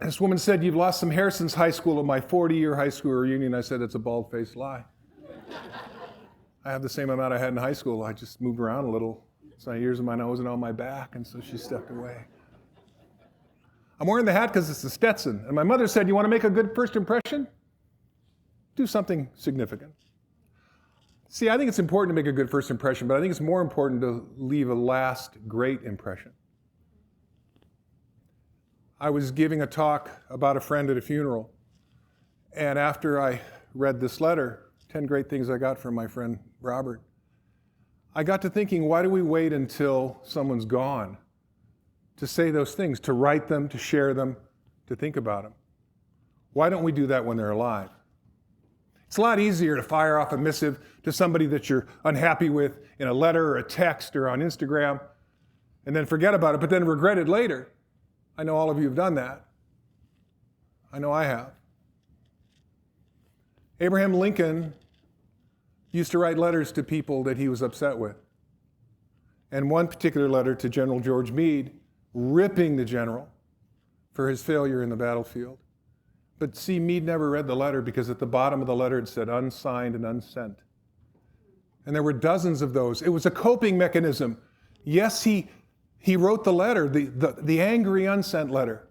This woman said, "You've lost some hair since high school at my 40-year high school reunion." I said, "It's a bald-faced lie. I have the same amount I had in high school. I just moved around a little. It's my ears and my nose and on my back." And so she stepped away. I'm wearing the hat because it's a Stetson. And my mother said, "You want to make a good first impression? Do something significant." See, I think it's important to make a good first impression, but I think it's more important to leave a last great impression. I was giving a talk about a friend at a funeral, and after I read this letter, 10 great things I got from my friend Robert, I got to thinking, why do we wait until someone's gone to say those things, to write them, to share them, to think about them? Why don't we do that when they're alive? It's a lot easier to fire off a missive to somebody that you're unhappy with in a letter or a text or on Instagram and then forget about it, but then regret it later. I know all of you have done that. I know I have. Abraham Lincoln used to write letters to people that he was upset with. And one particular letter to General George Meade, ripping the general for his failure in the battlefield. But see, Meade never read the letter because at the bottom of the letter it said unsigned and unsent. And there were dozens of those. It was a coping mechanism. Yes, he wrote the letter, the angry unsent letter.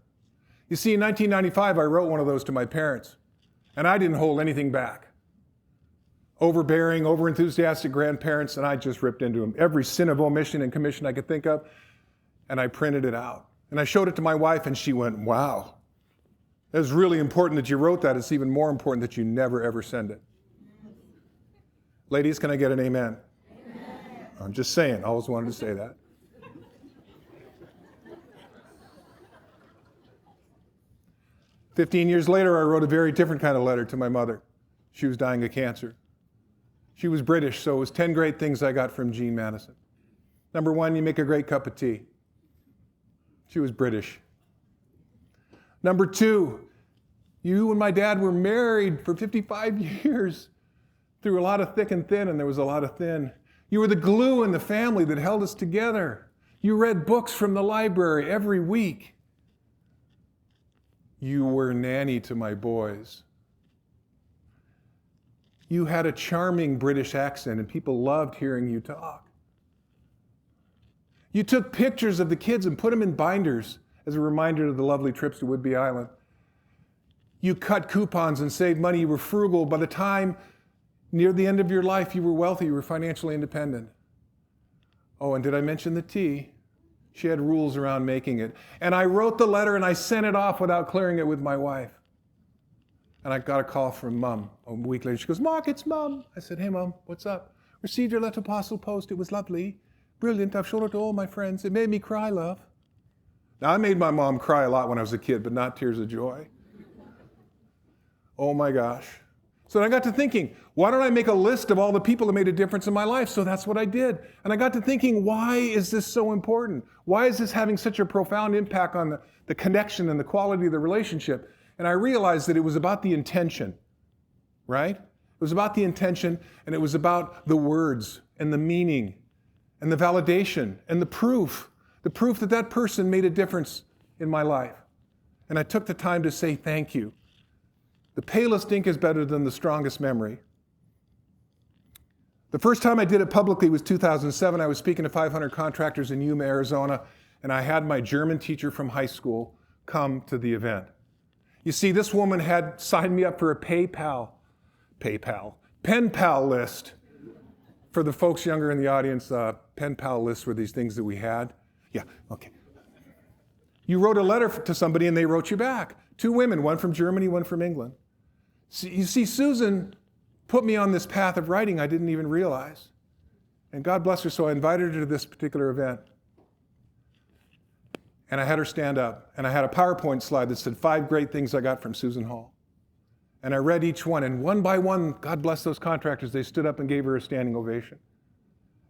You see, in 1995, I wrote one of those to my parents, and I didn't hold anything back. Overbearing, overenthusiastic grandparents, and I just ripped into them. Every sin of omission and commission I could think of, and I printed it out. And I showed it to my wife, and she went, "Wow. It's really important that you wrote that. It's even more important that you never, ever send it." Ladies, can I get an amen? Amen. I'm just saying. I always wanted to say that. "15 years later, I wrote a very different kind of letter to my mother. She was dying of cancer. She was British, so it was 10 great things I got from Jean Matteson. Number 1, you make a great cup of tea. She was British. Number 2, you and my dad were married for 55 years through a lot of thick and thin, and there was a lot of thin. You were the glue in the family that held us together. You read books from the library every week. You were nanny to my boys. You had a charming British accent, and people loved hearing you talk. You took pictures of the kids and put them in binders as a reminder of the lovely trips to Whidbey Island. You cut coupons and saved money. You were frugal. By the time near the end of your life, you were wealthy. You were financially independent. Oh, and did I mention the tea? She had rules around making it. And I wrote the letter and I sent it off without clearing it with my wife. And I got a call from Mom a week later. She goes, "Mark, it's Mom." I said, "Hey, Mom, what's up?" "Received your letter parcel post. It was lovely. Brilliant. I've shown it to all my friends. It made me cry, love." Now, I made my mom cry a lot when I was a kid, but not tears of joy. Oh my gosh. So I got to thinking, why don't I make a list of all the people that made a difference in my life? So that's what I did. And I got to thinking, why is this so important? Why is this having such a profound impact on the connection and the quality of the relationship? And I realized that it was about the intention, right? It was about the intention, and it was about the words and the meaning and the validation and the proof that that person made a difference in my life. And I took the time to say thank you. The palest ink is better than the strongest memory. The first time I did it publicly was 2007. I was speaking to 500 contractors in Yuma, Arizona, and I had my German teacher from high school come to the event. You see, this woman had signed me up for a pen pal list. For the folks younger in the audience, pen pal lists were these things that we had. Yeah, okay. You wrote a letter to somebody and they wrote you back. 2 women, one from Germany, one from England. You see, Susan put me on this path of writing I didn't even realize. And God bless her, so I invited her to this particular event. And I had her stand up, and I had a PowerPoint slide that said 5 great things I got from Susan Hall. And I read each one, and one by one, God bless those contractors, they stood up and gave her a standing ovation.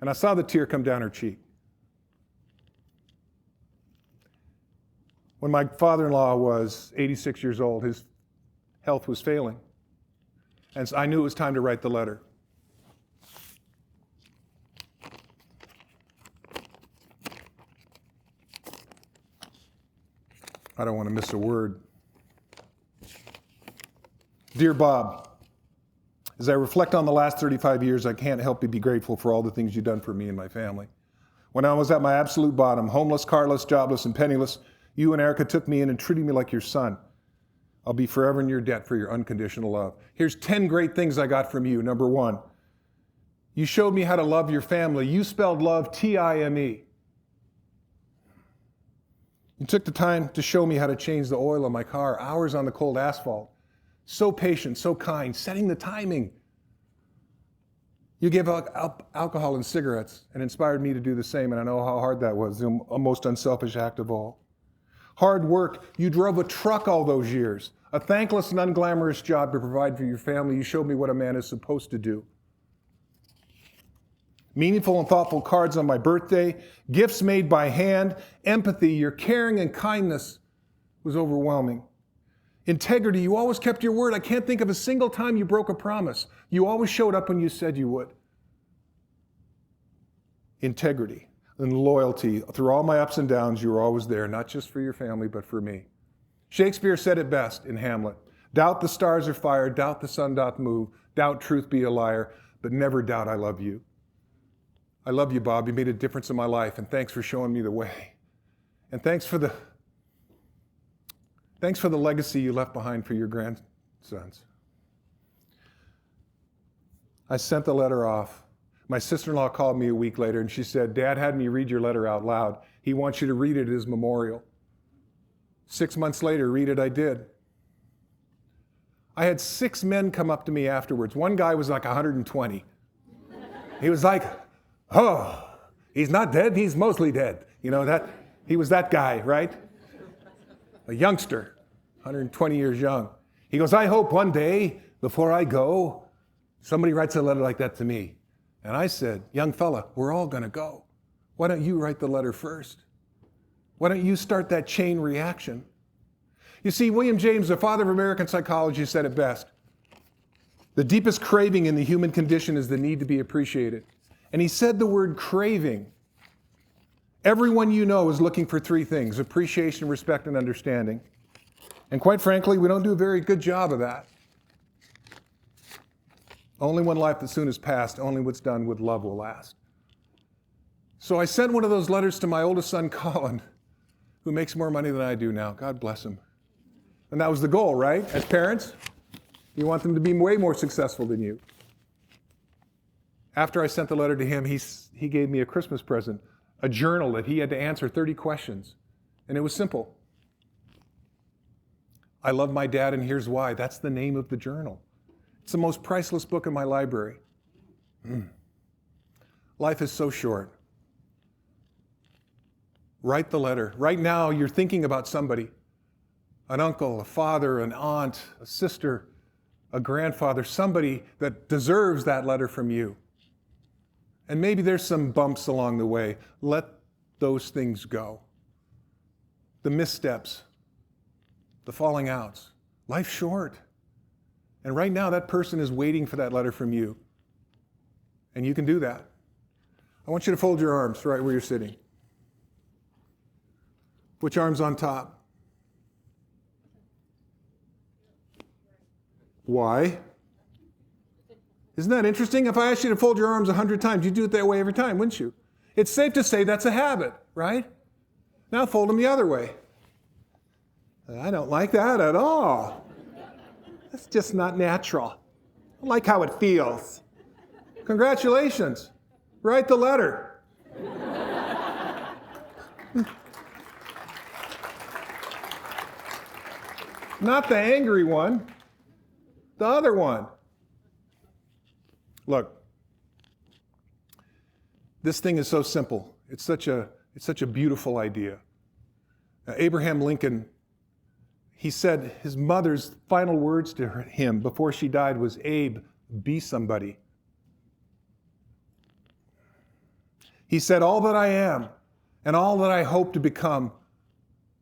And I saw the tear come down her cheek. When my father-in-law was 86 years old, his health was failing. And so I knew it was time to write the letter. I don't want to miss a word. Dear Bob, as I reflect on the last 35 years, I can't help but be grateful for all the things you've done for me and my family. When I was at my absolute bottom, homeless, carless, jobless, and penniless, you and Erica took me in and treated me like your son. I'll be forever in your debt for your unconditional love. Here's 10 great things I got from you. Number 1, you showed me how to love your family. You spelled love T-I-M-E. You took the time to show me how to change the oil of my car, hours on the cold asphalt. So patient, so kind, setting the timing. You gave up alcohol and cigarettes and inspired me to do the same, and I know how hard that was, the most unselfish act of all. Hard work. You drove a truck all those years, a thankless and unglamorous job to provide for your family. You showed me what a man is supposed to do. Meaningful and thoughtful cards on my birthday, gifts made by hand, empathy, your caring and kindness was overwhelming. Integrity, you always kept your word. I can't think of a single time you broke a promise. You always showed up when you said you would. Integrity and loyalty. Through all my ups and downs, you were always there, not just for your family, but for me. Shakespeare said it best in Hamlet. Doubt the stars are fire, doubt the sun doth move, doubt truth be a liar, but never doubt I love you. I love you, Bob. You made a difference in my life, and thanks for showing me the way. And thanks for the legacy you left behind for your grandsons. I sent the letter off. My sister-in-law called me a week later, and she said, Dad had me read your letter out loud. He wants you to read it at his memorial. 6 months later, read it I did. I had 6 men come up to me afterwards. One guy was like 120. He was like, oh, he's not dead, he's mostly dead. You know, that he was that guy, right? A youngster, 120 years young. He goes, I hope one day, before I go, somebody writes a letter like that to me. And I said, young fella, we're all gonna go. Why don't you write the letter first? Why don't you start that chain reaction? You see, William James, the father of American psychology, said it best. The deepest craving in the human condition is the need to be appreciated. And he said the word craving. Everyone you know is looking for 3 things: appreciation, respect, and understanding. And quite frankly, we don't do a very good job of that. Only one life that soon is past, only what's done with love will last. So I sent one of those letters to my oldest son, Colin, who makes more money than I do now. God bless him. And that was the goal, right? As parents, you want them to be way more successful than you. After I sent the letter to him, he gave me a Christmas present, a journal that he had to answer 30 questions. And it was simple. I love my dad, and here's why. That's the name of the journal. It's the most priceless book in my library. Life is so short. Write the letter. Right now, you're thinking about somebody, an uncle, a father, an aunt, a sister, a grandfather, somebody that deserves that letter from you. And maybe there's some bumps along the way. Let those things go. The missteps, the falling outs. Life's short. And right now, that person is waiting for that letter from you. And you can do that. I want you to fold your arms right where you're sitting. Which arm's on top? Why? Isn't that interesting? If I asked you to fold your arms 100 times, you'd do it that way every time, wouldn't you? It's safe to say that's a habit, right? Now fold them the other way. I don't like that at all. That's just not natural. I like how it feels. Congratulations. Write the letter. Not the angry one, the other one. Look, this thing is so simple. It's such a beautiful idea. Abraham Lincoln, he said his mother's final words to him before she died was, Abe, be somebody. He said, all that I am and all that I hope to become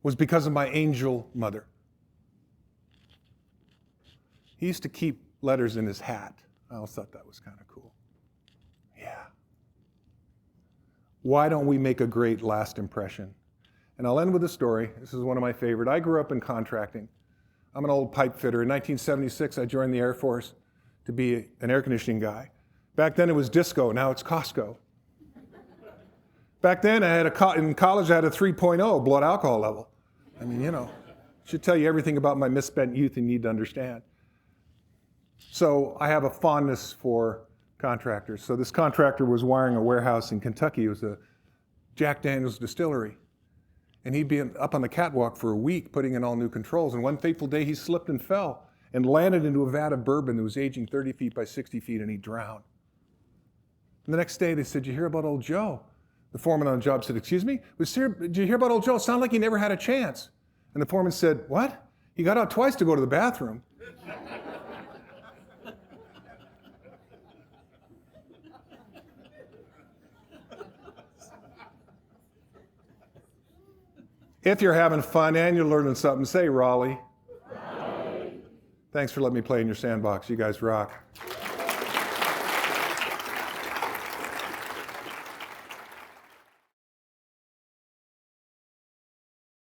was because of my angel mother. He used to keep letters in his hat. I always thought that was kind of cool. Yeah. Why don't we make a great last impression? And I'll end with a story. This is one of my favorite. I grew up in contracting. I'm an old pipe fitter. In 1976, I joined the Air Force to be an air conditioning guy. Back then it was disco, now it's Costco. Back then in college I had a 3.0 blood alcohol level. I mean, should tell you everything about my misspent youth you need to understand. So I have a fondness for contractors. So this contractor was wiring a warehouse in Kentucky. It was a Jack Daniel's distillery. And he'd been up on the catwalk for a week putting in all new controls. And one fateful day he slipped and fell and landed into a vat of bourbon that was aging 30 feet by 60 feet, and he drowned. And the next day they said, "Did you hear about old Joe?" The foreman on the job said, "Excuse me? Did you hear about old Joe? It sounded like he never had a chance." And the foreman said, "What? He got out twice to go to the bathroom." If you're having fun and you're learning something, say Raleigh. Thanks for letting me play in your sandbox. You guys rock.